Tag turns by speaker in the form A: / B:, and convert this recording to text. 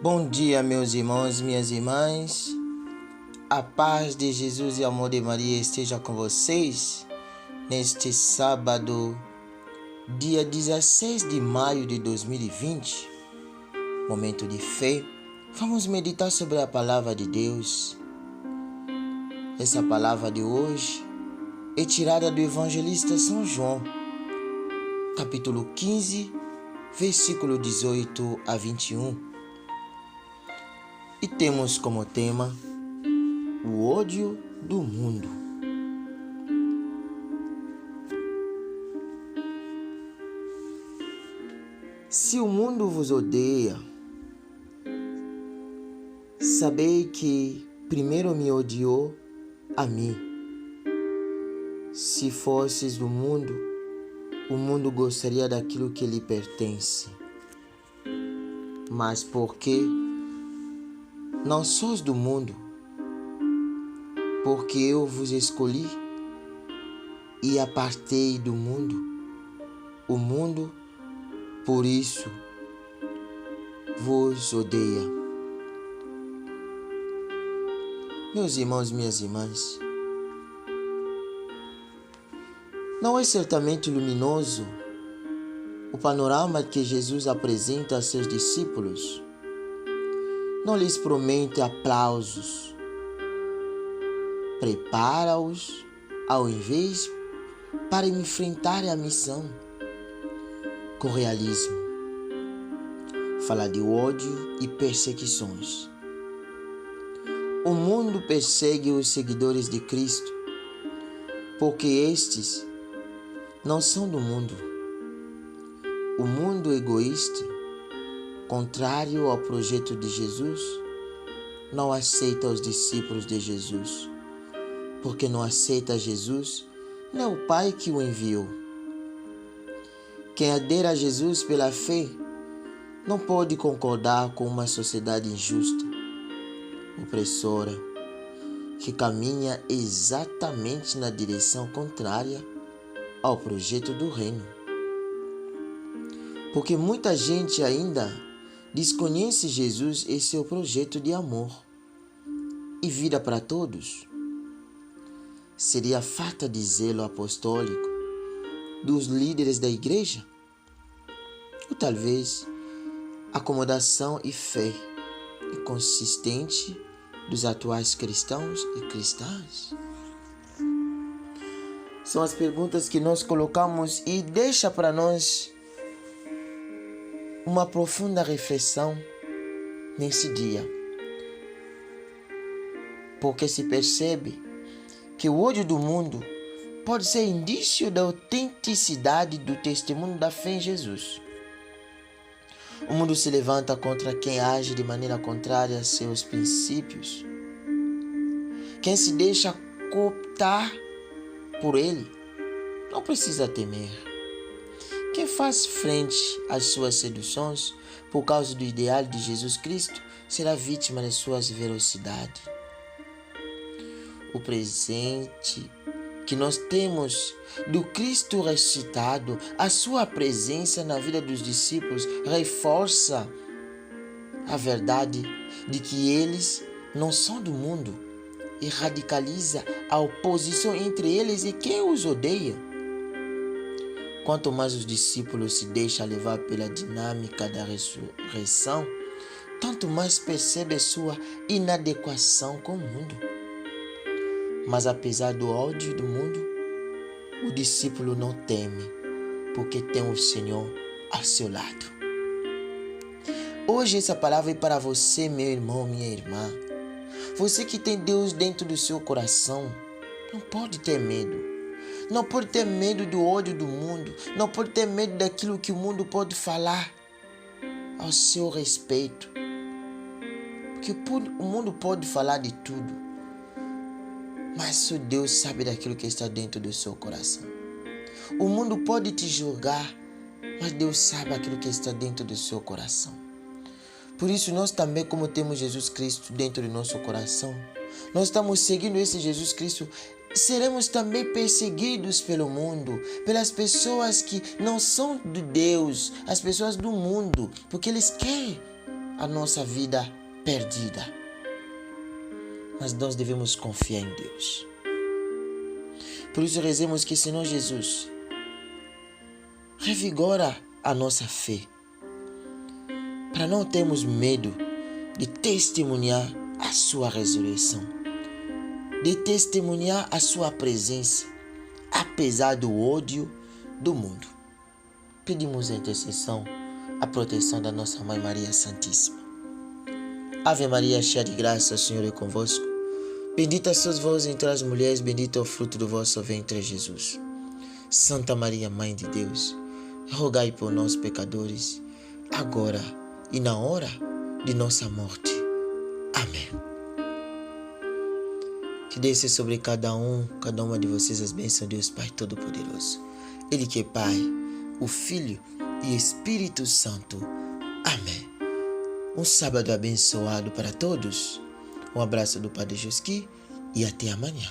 A: Bom dia, meus irmãos e minhas irmãs. A paz de Jesus e o amor de Maria esteja com vocês neste sábado, dia 16 de maio de 2020. Momento de fé. Vamos meditar sobre a palavra de Deus. Essa palavra de hoje é tirada do evangelista São João, capítulo 15, versículo 18 a 21. E temos como tema o ódio do mundo. Se o mundo vos odeia, sabei que primeiro me odiou a mim. Se fosses do mundo, o mundo gostaria daquilo que lhe pertence. Mas porque não sois do mundo, porque eu vos escolhi e apartei do mundo, o mundo, por isso, vos odeia. Meus irmãos e minhas irmãs, não é certamente luminoso o panorama que Jesus apresenta a seus discípulos. Não lhes promete aplausos, prepara-os ao invés para enfrentarem a missão com realismo. Fala de ódio e perseguições. O mundo persegue os seguidores de Cristo, porque estes não são do mundo. O mundo egoísta, contrário ao projeto de Jesus, não aceita os discípulos de Jesus, porque não aceita Jesus, não é o Pai que o enviou. Quem adere a Jesus pela fé não pode concordar com uma sociedade injusta, opressora, que caminha exatamente na direção contrária ao projeto do reino. Porque muita gente ainda desconhece Jesus e seu projeto de amor e vida para todos. Seria falta de zelo apostólico dos líderes da igreja? Ou talvez acomodação e fé inconsistente dos atuais cristãos e cristãs? São as perguntas que nós colocamos e deixa para nós uma profunda reflexão nesse dia. Porque se percebe que o ódio do mundo pode ser indício da autenticidade do testemunho da fé em Jesus. O mundo se levanta contra quem age de maneira contrária a seus princípios. Quem se deixa cooptar por ele não precisa temer. Quem faz frente às suas seduções por causa do ideal de Jesus Cristo será vítima das suas velocidades. O presente que nós temos do Cristo ressuscitado, a sua presença na vida dos discípulos reforça a verdade de que eles não são do mundo e radicaliza a oposição entre eles e quem os odeia. Quanto mais os discípulos se deixam levar pela dinâmica da ressurreição, tanto mais percebe sua inadequação com o mundo. Mas apesar do ódio do mundo, o discípulo não teme, porque tem o Senhor ao seu lado. Hoje essa palavra é para você, meu irmão, minha irmã. Você que tem Deus dentro do seu coração, não pode ter medo. Não pode ter medo do ódio do mundo. Não pode ter medo daquilo que o mundo pode falar ao seu respeito. Porque o mundo pode falar de tudo, mas só Deus sabe daquilo que está dentro do seu coração. O mundo pode te julgar, mas Deus sabe aquilo que está dentro do seu coração. Por isso nós também, como temos Jesus Cristo dentro do nosso coração, nós estamos seguindo esse Jesus Cristo, seremos também perseguidos pelo mundo, pelas pessoas que não são de Deus, as pessoas do mundo, porque eles querem a nossa vida perdida. Mas nós devemos confiar em Deus. Por isso rezemos que Senhor Jesus revigora a nossa fé, para não termos medo de testemunhar a sua ressurreição, de testemunhar a sua presença, apesar do ódio do mundo. Pedimos a intercessão, a proteção da nossa Mãe Maria Santíssima. Ave Maria, cheia de graça, o Senhor é convosco. Bendita sois vós entre as mulheres, bendito é o fruto do vosso ventre, Jesus. Santa Maria, Mãe de Deus, rogai por nós, pecadores, agora e na hora de nossa morte. Amém. Que desça sobre cada uma de vocês as bênçãos de Deus Pai Todo-Poderoso. Ele que é Pai, o Filho e Espírito Santo. Amém. Um sábado abençoado para todos. Um abraço do Padre Josqui e até amanhã.